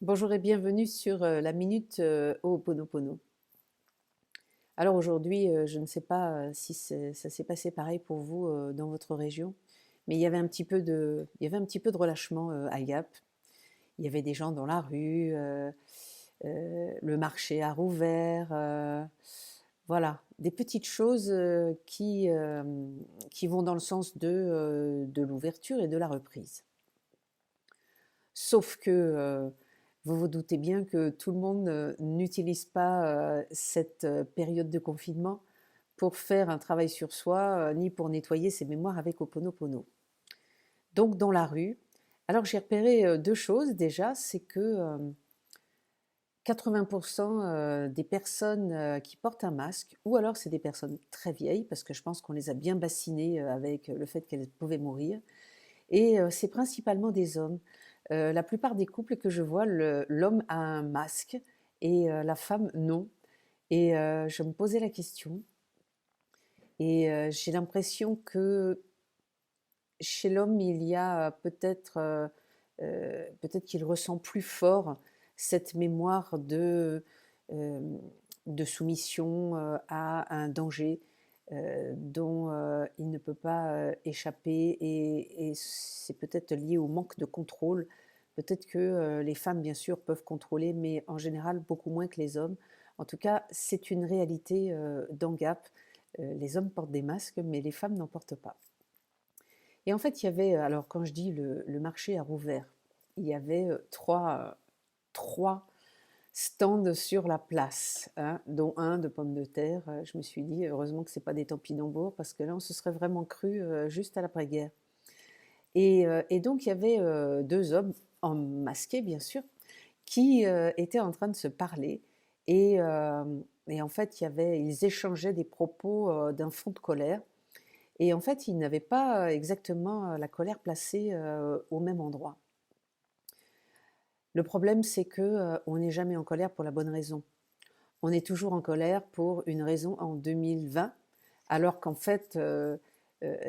Bonjour et bienvenue sur la Minute Ho'oponopono. Alors aujourd'hui, je ne sais pas si ça s'est passé pareil pour vous dans votre région, mais il y avait un petit peu de relâchement à Gap. Il y avait des gens dans la rue, le marché a rouvert, voilà, des petites choses qui vont dans le sens de l'ouverture et de la reprise. Sauf que vous vous doutez bien que tout le monde n'utilise pas cette période de confinement pour faire un travail sur soi, ni pour nettoyer ses mémoires avec Ho'oponopono. Donc dans la rue, alors j'ai repéré deux choses déjà, c'est que 80% des personnes qui portent un masque, ou alors c'est des personnes très vieilles, parce que je pense qu'on les a bien bassinées avec le fait qu'elles pouvaient mourir, et c'est principalement des hommes. La plupart des couples que je vois, l'homme a un masque et la femme non. Et je me posais la question et j'ai l'impression que chez l'homme, il y a peut-être qu'il ressent plus fort cette mémoire euh, de soumission à un danger dont il ne peut pas échapper et c'est peut-être lié au manque de contrôle. Peut-être que les femmes, bien sûr, peuvent contrôler, mais en général beaucoup moins que les hommes. En tout cas, c'est une réalité dans Gap. Les hommes portent des masques, mais les femmes n'en portent pas. Et en fait, il y avait, alors quand je dis le marché a rouvert, il y avait trois stands sur la place, hein, dont un de pommes de terre. Je me suis dit, heureusement que ce n'est pas des topinambours, parce que là, on se serait vraiment cru juste à l'après-guerre. Et donc, il y avait deux hommes, en masqué bien sûr, qui étaient en train de se parler. Et, euh, et en fait, ils échangeaient des propos d'un fond de colère. Et en fait, ils n'avaient pas exactement la colère placée au même endroit. Le problème, c'est que on n'est jamais en colère pour la bonne raison. On est toujours en colère pour une raison en 2020, alors qu'en fait,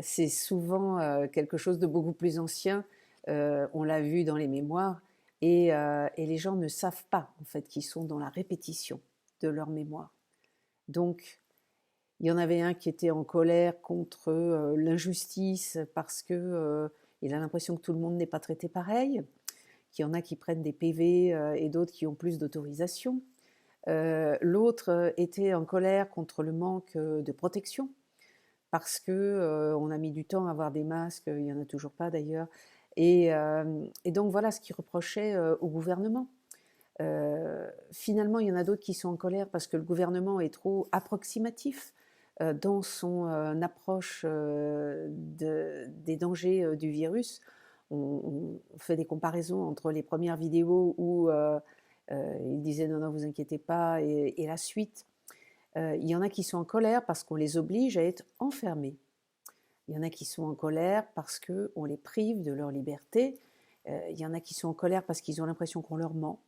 c'est souvent quelque chose de beaucoup plus ancien. On l'a vu dans les mémoires, et les gens ne savent pas en fait qu'ils sont dans la répétition de leur mémoire. Donc, il y en avait un qui était en colère contre l'injustice parce que il a l'impression que tout le monde n'est pas traité pareil, qu'il y en a qui prennent des PV et d'autres qui ont plus d'autorisation. L'autre était en colère contre le manque de protection parce que on a mis du temps à avoir des masques, il n'y en a toujours pas d'ailleurs. Et donc voilà ce qu'il reprochait au gouvernement. Finalement, il y en a d'autres qui sont en colère parce que le gouvernement est trop approximatif dans son approche des dangers du virus. On fait des comparaisons entre les premières vidéos où il disait non, non, vous inquiétez pas, et la suite. Il y en a qui sont en colère parce qu'on les oblige à être enfermés. Il y en a qui sont en colère parce qu'on les prive de leur liberté. Il y en a qui sont en colère parce qu'ils ont l'impression qu'on leur ment.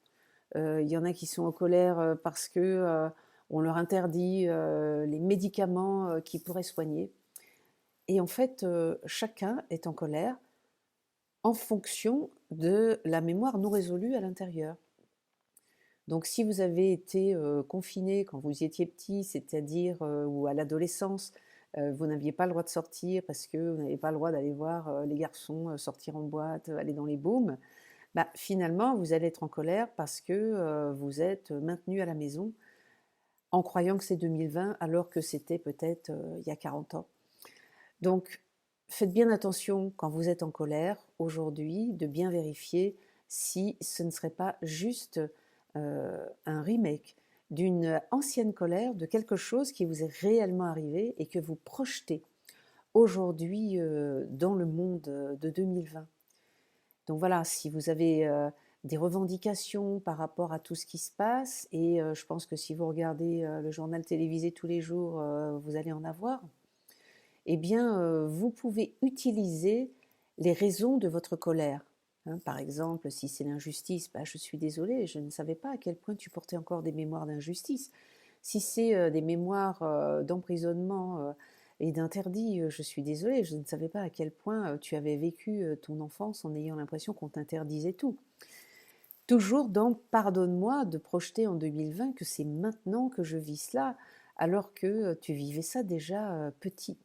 Il y en a qui sont en colère parce que on leur interdit les médicaments qui pourraient soigner. Et en fait, chacun est en colère en fonction de la mémoire non résolue à l'intérieur. Donc si vous avez été confiné quand vous étiez petit, c'est-à-dire ou à l'adolescence, vous n'aviez pas le droit de sortir parce que vous n'avez pas le droit d'aller voir les garçons sortir en boîte, aller dans les booms, bah, finalement vous allez être en colère parce que vous êtes maintenu à la maison en croyant que c'est 2020 alors que c'était peut-être il y a 40 ans. Donc faites bien attention quand vous êtes en colère aujourd'hui de bien vérifier si ce ne serait pas juste un remake d'une ancienne colère, de quelque chose qui vous est réellement arrivé et que vous projetez aujourd'hui dans le monde de 2020. Donc voilà, si vous avez des revendications par rapport à tout ce qui se passe, et je pense que si vous regardez le journal télévisé tous les jours, vous allez en avoir, eh bien, vous pouvez utiliser les raisons de votre colère. Hein, par exemple, si c'est l'injustice, bah, je suis désolée, je ne savais pas à quel point tu portais encore des mémoires d'injustice. Si c'est des mémoires d'emprisonnement et d'interdit, je suis désolée, je ne savais pas à quel point tu avais vécu ton enfance en ayant l'impression qu'on t'interdisait tout. toujours dans pardonne-moi de projeter en 2020 que c'est maintenant que je vis cela, alors que tu vivais ça déjà petit.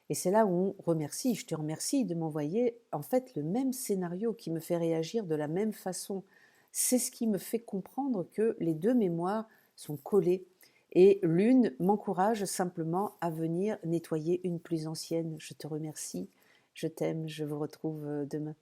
Et c'est là où on remercie, je te remercie de m'envoyer en fait le même scénario qui me fait réagir de la même façon. C'est ce qui me fait comprendre que les deux mémoires sont collées et l'une m'encourage simplement à venir nettoyer une plus ancienne. Je te remercie, je t'aime, je vous retrouve demain.